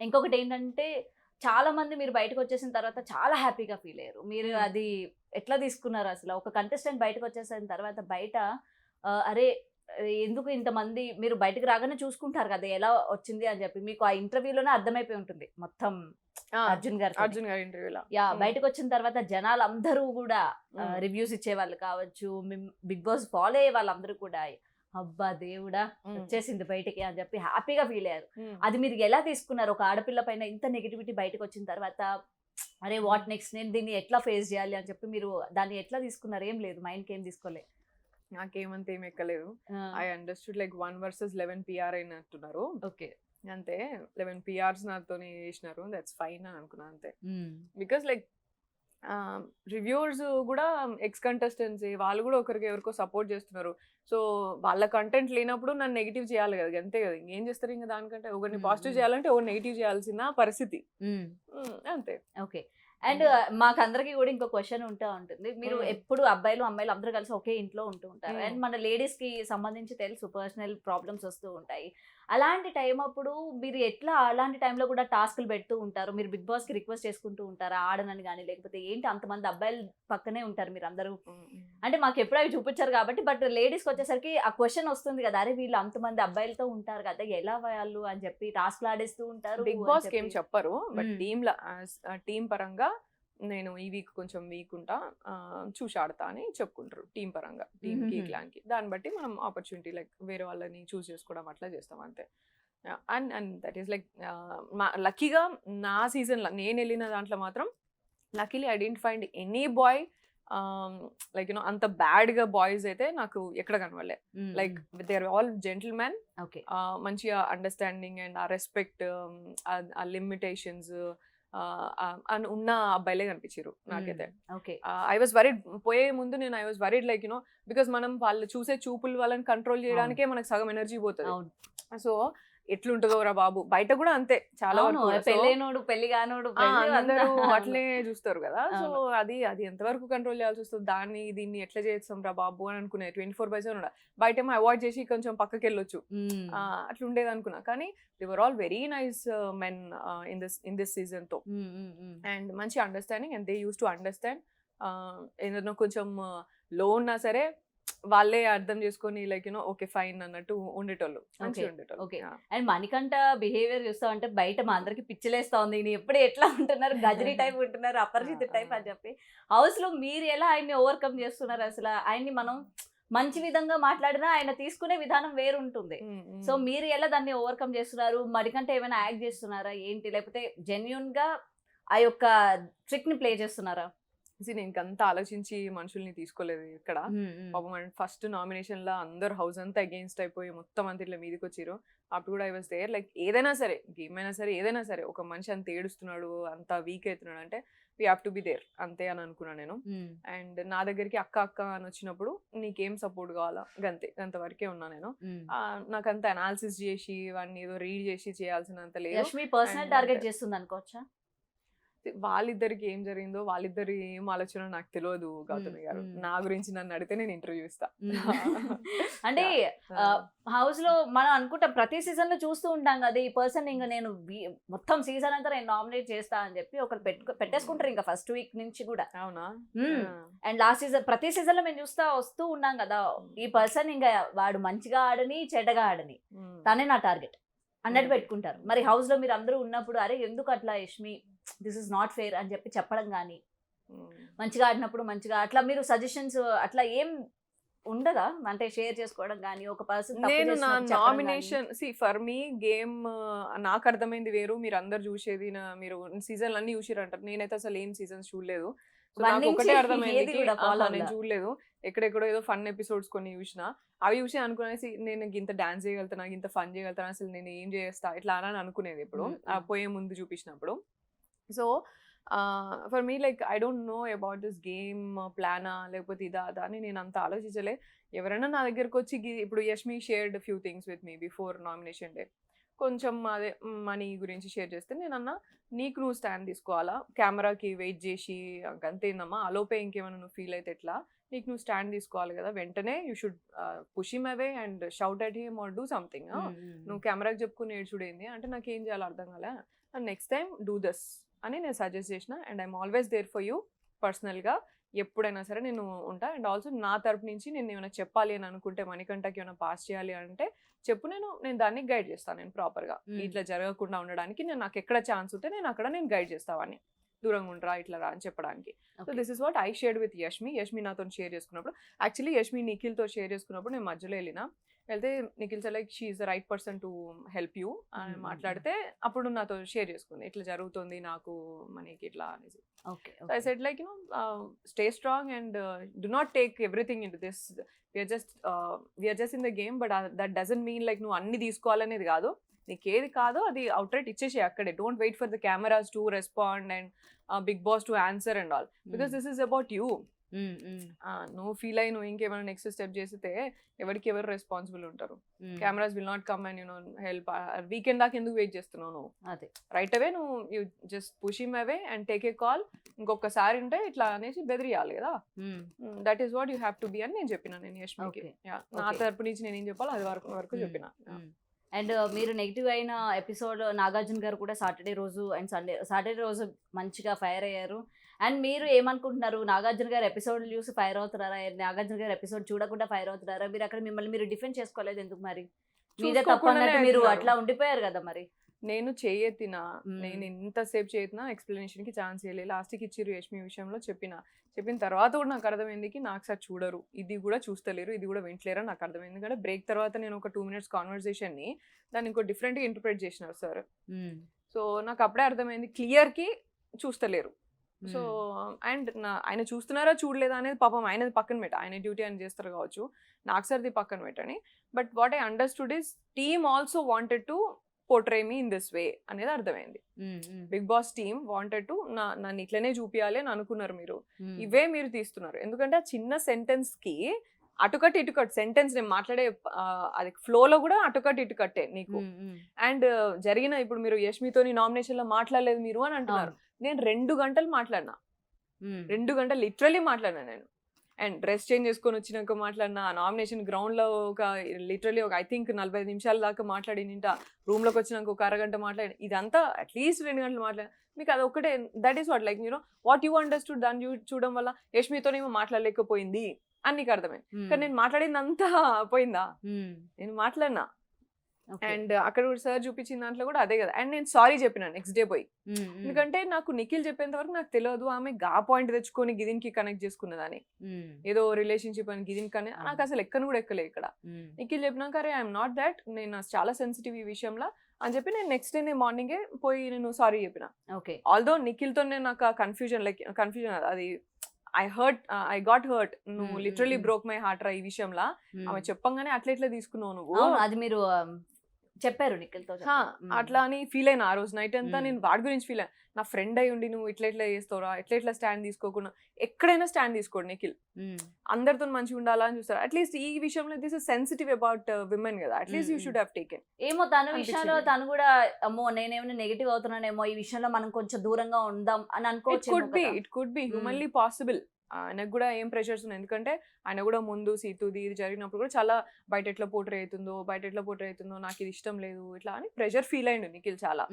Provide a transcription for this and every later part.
ఇంకొకటి ఏంటంటే చాలా మంది మీరు బయటకు వచ్చేసిన తర్వాత చాలా హ్యాపీగా ఫీల్ అయ్యారు. మీరు అది ఎట్లా తీసుకున్నారు అసలు? ఒక కంటెస్టెంట్ బయటకు వచ్చేసిన తర్వాత బయట అరే! ఎందుకు ఇంతమంది మీరు బయటకి రాగానే చూసుకుంటారు కదా! ఎలా వచ్చింది అని చెప్పి. మీకు ఆ ఇంటర్వ్యూలోనే అర్థమైపోయి ఉంటుంది మొత్తం అర్జున్ గారితోని. అర్జున్ గారి ఇంటర్వ్యూలో. బయటకొచ్చిన తర్వాత జనాలందరూ గూడా రివ్యూస్ ఇచ్చేవాళ్ళు కావచ్చు, బిగ్ బాస్ ఫాలో అయ్యే వాళ్ళందరూ కూడా అబ్బా దేవుడా వచ్చేసింది బయటికి అని చెప్పి హ్యాపీగా ఫీల్ అయ్యారు. అది మీరు ఎలా తీసుకున్నారు? ఒక ఆడపిల్ల పైన ఇంత నెగటివిటీ బయటకు వచ్చిన తర్వాత అరే వాట్ నెక్స్ట్, నేను దీన్ని ఎట్లా ఫేస్ చేయాలి అని చెప్పి మీరు దాన్ని ఎట్లా తీసుకున్నారు? ఏం లేదు, మైండ్కి ఏం తీసుకోలే? నాకేమంత ఏం ఎక్కలేదు. I understood like 1 versus 11 PR అయినట్టున్నారు. ఓకే, అంతే 11 PRs నాతోని చేసినారు, దట్స్ ఫైన్ అని అనుకున్నా అంతే. బికాస్ లైక్ రివ్యూవర్స్ కూడా ఎక్స్ కంటెస్టెంట్స్, వాళ్ళు కూడా ఒకరికి ఎవరికో సపోర్ట్ చేస్తున్నారు. సో వాళ్ళ కంటెంట్ లేనప్పుడు నన్ను నెగిటివ్ చేయాలి కదా, అంతే కదా. ఇంకేం చేస్తారు ఇంకా దానికంటే? ఒకరిని పాజిటివ్ చేయాలంటే ఒకరు నెగిటివ్ చేయాల్సిన పరిస్థితి అంతే. ఓకే. అండ్ మాకందరికి కూడా ఇంకో క్వశ్చన్ ఉంటుంది. మీరు ఎప్పుడు అబ్బాయిలు అమ్మాయిలు అందరూ కలిసి ఒకే ఇంట్లో ఉంటూ ఉంటారు. అండ్ మన లేడీస్ కి సంబంధించి తెలుసు పర్సనల్ ప్రాబ్లమ్స్ వస్తూ ఉంటాయి. అలాంటి టైం అప్పుడు మీరు ఎట్లా అలాంటి టైంలో కూడా టాస్క్లు పెడుతూ ఉంటారు? మీరు బిగ్ బాస్ కి రిక్వెస్ట్ చేసుకుంటూ ఉంటారా ఆడనని కానీ, లేకపోతే ఏంటి అంతమంది అబ్బాయిలు పక్కనే ఉంటారు మీరు అందరూ? అంటే మాకు ఎప్పుడు అవి చూపించారు కాబట్టి, బట్ లేడీస్కి వచ్చేసరికి ఆ క్వశ్చన్ వస్తుంది కదా, అరే వీళ్ళు అంతమంది అబ్బాయిలతో ఉంటారు కదా ఎలా వాళ్ళు అని చెప్పి టాస్క్లు ఆడేస్తూ ఉంటారు. బిగ్ బాస్ కి ఏం చెప్పరు, బట్ టీమ్ పరంగా నేను ఈ వీక్ కొంచెం వీక్ ఉంటా, చూసి ఆడతా అని చెప్పుకుంటారు టీం పరంగా, టీంకి క్లాన్కి. దాన్ని బట్టి మనం ఆపర్చునిటీ లైక్ వేరే వాళ్ళని చూస్ చేసుకోవడం అట్లా చేస్తాం అంతే. అండ్ దట్ ఈస్ లైక్ లక్కీగా నా సీజన్లో నేను వెళ్ళిన దాంట్లో మాత్రం luckily I didn't find any boy like you know అంత బ్యాడ్గా బాయ్స్ అయితే నాకు ఎక్కడ కనవలే. Like they are all gentlemen, మంచిగా understanding and a respect, a limitations అని ఉన్న అబ్బాయిలే కనిపించారు నాకైతే. ఐ వాజ్ వరీడ్ పోయే ముందు, నేను I was worried like you know because మనం వాళ్ళు చూసే చూపులు వాళ్ళని కంట్రోల్ చేయడానికే మనకు సగం ఎనర్జీ పోతుంది. సో ఎట్లుంటుందో రా బాబు, బయట కూడా అంతే చాలా పెళ్ళైనోడు పెళ్లి కానోడు అందరూ అట్లే చూస్తారు కదా. సో అది ఎంతవరకు కంట్రోల్ చేయాల్సి వస్తుంది, దీన్ని ఎట్లా చేస్తాం రా బాబు అని అనుకునే 24/7 ఉండ. బయట ఏమో అవాయిడ్ చేసి కొంచెం పక్కకి వెళ్ళొచ్చు, అట్లా ఉండేది అనుకున్నా. కానీ they were all very nice men in this season తో, అండ్ మంచి understanding, and they use to understand. ఏదైనా కొంచెం లో ఉన్నా సరే వాళ్ళే అర్థం చేసుకొని లైక్ యూనో ఓకే ఫైన్ అన్నట్టు ఉండేటోళ్ళు, మంచిగా ఉండేటోళ్ళు. ఓకే. అండ్ మణికంఠ బిహేవియర్ చూస్తా అంటే బయట మా అందరికి పిచ్చిలేస్తా ఉంది, ఈయన ఎప్పుడు ఎట్లా ఉంటున్నారు, గజరీ టైప్ ఉంటున్నారు, అపరిచిత టైప్ అని చెప్పి. హౌస్ లో మీరు ఎలా ఆయన్ని ఓవర్కమ్ చేస్తున్నారు? అసలు ఆయన్ని మనం మంచి విధంగా మాట్లాడినా ఆయన తీసుకునే విధానం వేరు ఉంటుంది. సో మీరు ఎలా దాన్ని ఓవర్కమ్ చేస్తున్నారు? మణికంఠ ఏమైనా యాక్ట్ చేస్తున్నారా ఏంటి, లేకపోతే జెన్యున్ గా ఆ యొక్క ట్రిక్ ని ప్లే చేస్తున్నారా? నేను ఇంకంతా ఆలోచించి మనుషుల్ని తీసుకోలేదు ఇక్కడ. పాపం ఫస్ట్ నామినేషన్ లో అందరు హౌస్ అంతా అగెయిన్స్ట్ అయిపోయి మొత్తం అంతా ఇట్లా మీదకి వచ్చారు. అప్పుడు కూడా ఐ వాజ్ దేర్. లైక్ ఏదైనా సరే, గేమ్ అయినా సరే, ఏదైనా సరే, ఒక మనిషి అంత ఏడుస్తున్నాడు, అంత వీక్ అవుతున్నాడు అంటే we have to be there అంతే అని అనుకున్నాను నేను. అండ్ నా దగ్గరికి అక్క అని వచ్చినప్పుడు నీకేం సపోర్ట్ కావాలా గంతే, అంతవరకే ఉన్నా నేను. నాకంత అనాలిసిస్ చేసి వాడిని ఏదో రీడ్ చేసి చేయాల్సినంత లేదు. పర్సనల్ టార్గెట్ చేస్తుంది అనుకోవచ్చా? వాళ్ళిద్దరికి ఏం జరిగిందో, వాళ్ళిద్దరి ఏం ఆలోచన నాకు తెలియదు గౌతమి గారు. నా గురించి నన్ను అడిగితే నేను ఇంటర్వ్యూ ఇస్తా. అంటే హౌస్ లో మనం అనుకుంటాం, ప్రతి సీజన్ లో చూస్తూ ఉంటాం కదా, ఈ పర్సన్ ఇంకా నేను మొత్తం సీజన్ అంతా నేను నామినేట్ చేస్తా అని చెప్పి ఒకరు పెట్టేసుకుంటారు ఇంకా ఫస్ట్ వీక్ నుంచి కూడా. అవునా? అండ్ లాస్ట్ సీజన్ ప్రతి సీజన్ లో మేము వస్తూ ఉన్నాం కదా, ఈ పర్సన్ ఇంకా వాడు మంచిగా ఆడని చెడ్డగా ఆడని తనే నా టార్గెట్ అన్నట్టు పెట్టుకుంటారు. మరి హౌస్ లో మీరు అందరూ ఉన్నప్పుడు అరే ఎందుకు అట్లా Yashmi, this is not fair అని చెప్పి చెప్పడం కానీ, మంచిగా ఆడినప్పుడు మంచిగా అట్లా మీరు సజెషన్స్ అట్లా ఏం ఉండదా? అంటే షేర్ చేసుకోవడం కానీ, ఒక పర్సన్ నేను నా నామినేషన్ ఫర్ మీ గేమ్ నాకు అర్థమైంది వేరు, మీరు అందరు చూసేది మీరు సీజన్లు అన్ని చూసిరంటారు. నేనైతే అసలు ఏం సీజన్స్ చూడలేదు. నాకు ఒకటే అర్థమైంది, నేను చూడలేదు. ఎక్కడెక్కడో ఏదో ఫన్ ఎపిసోడ్స్ కొన్ని చూసిన, అవి చూసి అనుకునేసి నేను ఇంత డాన్స్ చేయగలుగుతాను, ఇంత ఫన్ చేయగలుగుతాను, అసలు నేను ఏం చేస్తా ఇట్లా అని అనుకునేది ఎప్పుడు పోయే ముందు చూపించినప్పుడు. So for me like I don't know about this game ప్లానా లేకపోతే ఇదా అదా అని నేను అంత ఆలోచించలే. ఎవరైనా నా దగ్గరకు వచ్చి ఇప్పుడు Yashmi shared few things with me before nomination day, కొంచెం అదే మనీ గురించి షేర్ చేస్తే నేను అన్నా నీకు నువ్వు స్టాండ్ తీసుకోవాలా, కెమెరాకి వెయిట్ చేసి అంతేందమ్మా, అలోపే ఇంకేమైనా నువ్వు ఫీల్ అయితే ఎట్లా, నీకు నువ్వు స్టాండ్ తీసుకోవాలి కదా, వెంటనే you should push him away and shout at him or do something. నువ్వు కెమెరాకి చెప్పుకుని ఏడ్చుడేంది అంటే నాకు ఏం చేయాలో అర్థం కాలే, and next time do this అని నేను సజెస్ట్ చేసిన. And I'm always there for you పర్సనల్గా, ఎప్పుడైనా సరే నేను ఉంటా. అండ్ ఆల్సో నా తరపు నుంచి నేను ఏమైనా చెప్పాలి అని అనుకుంటే, మణికంఠకి ఏమైనా పాస్ చేయాలి అంటే చెప్పు, నేను దాన్ని గైడ్ చేస్తాను. నేను ప్రాపర్గా ఇట్లా జరగకుండా ఉండడానికి నాకు ఎక్కడ ఛాన్స్ ఉంటే నేను అక్కడ నేను గైడ్ చేస్తావని, దూరంగా ఉండరా ఇట్లా రా అని చెప్పడానికి. So this is what I shared with Yashmi నాతో షేర్ చేసుకున్నప్పుడు. యాక్చువల్లీ యష్మి నిఖిల్తో షేర్ చేసుకున్నప్పుడు నేను మధ్యలో వెళ్తే Nikhil sir like she is the right person to help you అని మాట్లాడితే అప్పుడు నాతో షేర్ చేసుకుంది, ఇట్లా జరుగుతుంది నాకు మనకి ఇట్లా అనేసి. I said like stay strong and do not take everything in to this, we're just in the game, but that doesn't mean like నువ్వు అన్ని తీసుకోవాలనేది కాదు. నీకు ఏది కాదో అది అవుట్ రైట్ ఇచ్చేసి అక్కడే. Don't wait for the cameras to respond and Bigg Boss to answer and all, because this is about you. నువ్వు ఫీల్ అయ్యి నువ్వు ఇంకేమైనా నెక్స్ట్ స్టెప్ చేస్తే ఎవరికి ఎవరు రెస్పాన్సిబుల్ ఉంటారు? Cameras will not come and help. Weekend దాకా ఎందుకు వెయిట్ చేస్తున్నావు నువ్వు? అదే రైట్ అవే నువ్వు you just push him away and take a call. ఇంకొకసారి ఉంటే ఇట్లా అనేసి బెదిరియాలి కదా, that is what you have to B అని నేను చెప్పిన. నేను యష్మికి నా తరపు నుంచి నేను ఏం చెప్పాలో అది వరకు చెప్పిన. అండ్ మీరు నెగిటివ్ అయిన ఎపిసోడ్ నాగార్జున గారు కూడా సాటర్డే రోజు అండ్ సాటర్డే రోజు మంచిగా ఫైర్ అయ్యారు. అండ్ మీరు ఏమనుకుంటున్నారు, నాగార్జున గారు ఎపిసోడ్ చూసి ఫైర్ అవుతున్నారా, నాగార్జున గారు ఎపిసోడ్ చూడకుండా ఫైర్ అవుతున్నారా? మీరు అక్కడ మిమ్మల్ని మీరు డిఫెండ్ చేసుకోలేదు ఎందుకు? మరి మీదే తప్పు అన్నట్టు మీరు అట్లా ఉండిపోయారు కదా. మరి నేను చేయెత్తినా, నేను ఇంతసేపు చేయెత్తినా ఎక్స్ప్లెనేషన్కి ఛాన్స్ ఇవ్వలేదు. లాస్ట్కి ఇచ్చిర్రు యష్మి విషయంలో చెప్పిన తర్వాత కూడా నాకు అర్థమైంది నాకు సార్ చూడరు, ఇది కూడా చూస్తలేరు, ఇది కూడా వింటలేరు నాకు అర్థమైంది. ఎందుకంటే బ్రేక్ తర్వాత నేను ఒక 2 minutes కాన్వర్సేషన్ని దాన్ని ఇంకో డిఫరెంట్గా ఇంటర్ప్రిట్ చేసినారు సార్. సో నాకు అప్పుడే అర్థమైంది క్లియర్కి చూస్తలేరు. సో అండ్ ఆయన చూస్తున్నారా చూడలేదా అనేది పాపం ఆయనది పక్కన పెట్ట, ఆయన డ్యూటీ ఆయన చేస్తారు కావచ్చు, నాకు సార్ది పక్కన పెట్టని. But what I understood is team also wanted to portray me in this way అనేది అర్థమైంది. Bigg Boss team wanted to నన్ను ఇట్లనే చూపియాలి అని అనుకున్నారు మీరు, ఇవే మీరు తీస్తున్నారు. ఎందుకంటే ఆ చిన్న సెంటెన్స్ కి అటుకట్ ఇటుకట్ సెంటెన్స్ నేను మాట్లాడే అది ఫ్లోలో కూడా అటుకట్ ఇటుకట్టే నీకు. అండ్ జరిగిన ఇప్పుడు మీరు యష్మితోని నామినేషన్ లో మాట్లాడలేదు మీరు అని అంటున్నారు. నేను 2 గంటలు మాట్లాడినా, 2 గంటలు లిటరలీ మాట్లాడినా నేను. అండ్ డ్రెస్ చేంజ్ చేసుకొని వచ్చినాక మాట్లాడినా, నామినేషన్ గ్రౌండ్లో లిటరలీ ఒక ఐ థింక్ 45 నిమిషాల దాకా మాట్లాడి నింటా, రూమ్లోకి వచ్చినాక ఒక అరగంట మాట్లాడి, ఇదంతా అట్లీస్ట్ 2 గంటలు మాట్లాడి. మీకు అది ఒకటే, that is what like what you understood. దాన్ని చూడడం వల్ల యష్మితోనేమో మాట్లాడలేకపోయింది అని నీకు అర్థమైంది. కానీ నేను మాట్లాడింది అంతా పోయిందా? నేను మాట్లాడినా. అండ్ అక్కడ కూడా సార్ చూపించిన దాంట్లో కూడా అదే కదా. అండ్ నేను సారీ చెప్పినా నెక్స్ట్ డే పోయి, ఎందుకంటే నాకు నిఖిల్ చెప్పేంత వరకు నాకు తెలియదు ఆమె గా పాయింట్ తెచ్చుకొని గిదిన్కి కనెక్ట్ చేసుకున్నదని, ఏదో రిలేషన్షిప్ అని గిదిన్ కానీ నాకు అసలు ఎక్కను కూడా ఎక్కలే ఇక్కడ. నిఖిల్ చెప్పినాక అరే ఐఎమ్ నాట్ దాట్, నేను చాలా సెన్సిటివ్ ఈ విషయంలో అని చెప్పి నేను నెక్స్ట్ డే మార్నింగే పోయి నేను సారీ చెప్పిన. ఆల్దో నిఖిల్తో నాకు కన్ఫ్యూజన్ అది ఐ గాట్ హర్ట్. నువ్వు లిటరలీ బ్రోక్ మై హార్ట్ రా ఈ విషయంలో. ఆమె చెప్పంగానే అట్లా తీసుకున్నావు నువ్వు, అది మీరు చెప్పారు నిఖిల్తో అట్లా అని ఫీల్ అయినా. ఆ రోజు నైట్ అంతా నేను వాడి గురించి ఫీల్ అయినా. నా ఫ్రెండ్ అయి ఉండి నువ్వు ఇట్లా చేస్తావురా, ఎట్లా స్టాండ్ తీసుకోకుండా. ఎక్కడైనా స్టాండ్ తీసుకోండి నిఖిల్, అందరితో మంచిగా ఉండాలా అని చూస్తారు. అట్లీస్ట్ ఈ విషయంలో this is sensitive about women కదా, at least you should have taken. ఏమో తన విషయంలో తను కూడా అమ్మో నేనేమైనా నెగిటివ్ అవుతున్నానేమో, ఈ విషయంలో మనం కొంచెం దూరంగా ఉందాం అని అనుకోవచ్చు. It could be humanly possible. ఆయనకు కూడా ఏం ప్రెషర్స్ ఉన్నాయి, ఎందుకంటే ఆయన కూడా ముందు సీతుది ఇది జరిగినప్పుడు కూడా చాలా బయట ఎట్లా పోర్ట్రే అవుతుందో నాకు ఇది ఇష్టం లేదు ఇట్లా అని ప్రెషర్ ఫీల్ అయ్యిండు నిఖిల్ చాలా.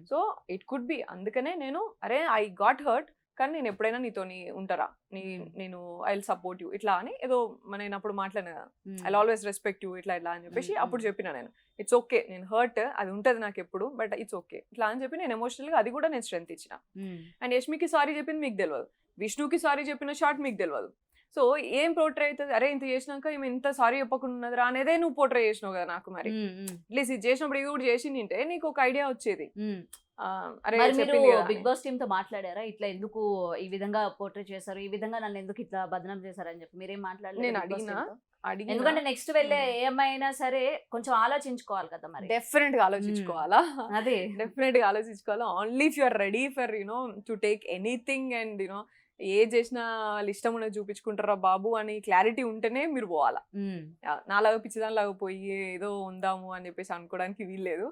So it could be. అందుకనే నేను అరే ఐ గాట్ హర్ట్, కానీ నేను ఎప్పుడైనా నీతోని ఉంటారా, నేను ఐ విల్ సపోర్ట్ యూ ఇట్లా అని ఏదో నేను అప్పుడు మాట్లాడినా కదా, ఐ ఆల్వేస్ రెస్పెక్ట్ యూ ఇట్లా అని చెప్పేసి అప్పుడు చెప్పిన నేను. ఇట్స్ ఓకే, నేను హర్ట్ అది ఉంటుంది నాకు ఎప్పుడు, బట్ ఇట్స్ ఓకే ఇట్లా అని చెప్పి నేను ఎమోషనల్గా అది కూడా నేను స్ట్రెంత్ ఇచ్చిన. అండ్ యష్మికి సారీ చెప్పింది మీకు తెలియదు, విష్ణుకి సారీ చెప్పిన షార్ట్ మీకు తెలియదు. సో ఏం పోర్ట్రే అవుతుంది, అరే ఇంత చేసినాక ఈమె ఇంత సారీ చెప్పకుండా ఉన్నదిరా అనేదే నువ్వు పోర్ట్రే చేసినావు కదా నాకు. మరి అట్లీస్ట్ ఇది చేసినప్పుడు ఇది కూడా చేసి నింటే నీకు ఒక ఐడియా వచ్చేది. అరే బిగ్ బాస్ టీమ్ తో మాట్లాడారా, ఇట్లా ఎందుకు ఈ విధంగా పోర్ట్రే చేశారు, ఈ విధంగా నన్ను ఎందుకు ఇట్లా బదనాం చేశారు అని చెప్పి మీరేం మాట్లాడలేదు? నేను అడిగినా, ఎందుకంటే నెక్స్ట్ వెళ్ళే ఏమైనా సరే కొంచెం ఆలోచించుకోవాలి కదా. మరి డెఫినెట్ గా ఆలోచించుకోవాలా, అదే డెఫినెట్ గా ఆలోచించుకోవాలా. Only if you are ready for to take anything and ఏ చేసినా వాళ్ళు ఇష్టం ఉన్నది చూపించుకుంటారా బాబు అని క్లారిటీ ఉంటేనే మీరు పోవాలా. నాలాగా పిచ్చిదానిలాగా పోయి ఏదో ఉందాము అని చెప్పేసి అనుకోవడానికి వీల్లేదు.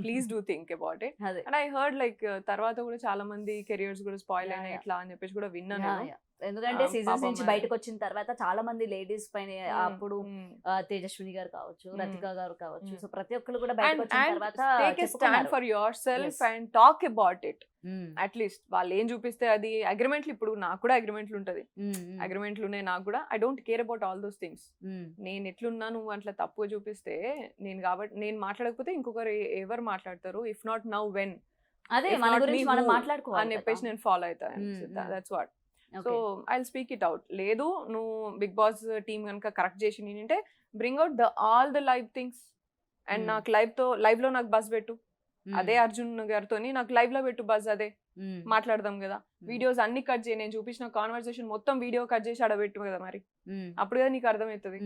Please do think about it. And I heard like తర్వాత కూడా చాలా మంది కెరియర్స్ కూడా స్పాయిల్ అయినా ఎట్లా అని చెప్పేసి కూడా విన్నాను. ఎందుకంటే సీజన్స్ పాపం నుంచి మరి. బయటకు వచ్చిన తర్వాత చాలా మంది లేడీస్ పైన అప్పుడు Mm. తేజస్విని గారు కావచ్చు, Mm. రతిక గారు కావచ్చు, Mm. సో ప్రతి ఒక్కరు కూడా బయటకు వచ్చిన And తర్వాత take a stand for yourself Yes. and talk about it. At least వాళ్ళు ఏం చూపిస్తే అది అగ్రిమెంట్లు, ఇప్పుడు నాకు కూడా అగ్రిమెంట్లు ఉంటది, అగ్రిమెంట్లు ఉన్నాయి నాకు కూడా. I don't care about all those things. నేను ఎట్లున్నా నువ్వు అట్లా తప్పుగా చూపిస్తే నేను కాబట్టి నేను మాట్లాడకపోతే ఇంకొకరు ఎవరు మాట్లాడతారు? ఇఫ్ నాట్ నౌ వెన్, అదే if మన not గురించి me, మనం who? మాట్లాడుకోవాలి అని కదా. చెప్పేసి నేను ఫాలో అవుతాను. That's what. So I speak it out. లేదు నువ్వు బిగ్ బాస్ టీమ్ కనుక కరెక్ట్ చేసి నేనంటే bring out all the live things. And నాకు లైవ్ లో నాకు బస్ పెట్టు, అదే అర్జున్ గారితో నాకు లైవ్ లో పెట్టు బస్, అదే మాట్లాడదాం కదా. వీడియోస్ అన్ని కట్ చేయి, నేను చూపించిన కాన్వర్సేషన్ మొత్తం వీడియో కట్ చేసి ఆడ పెట్టు కదా, మరి అప్పుడు కదా నీకు అర్థమవుతుంది.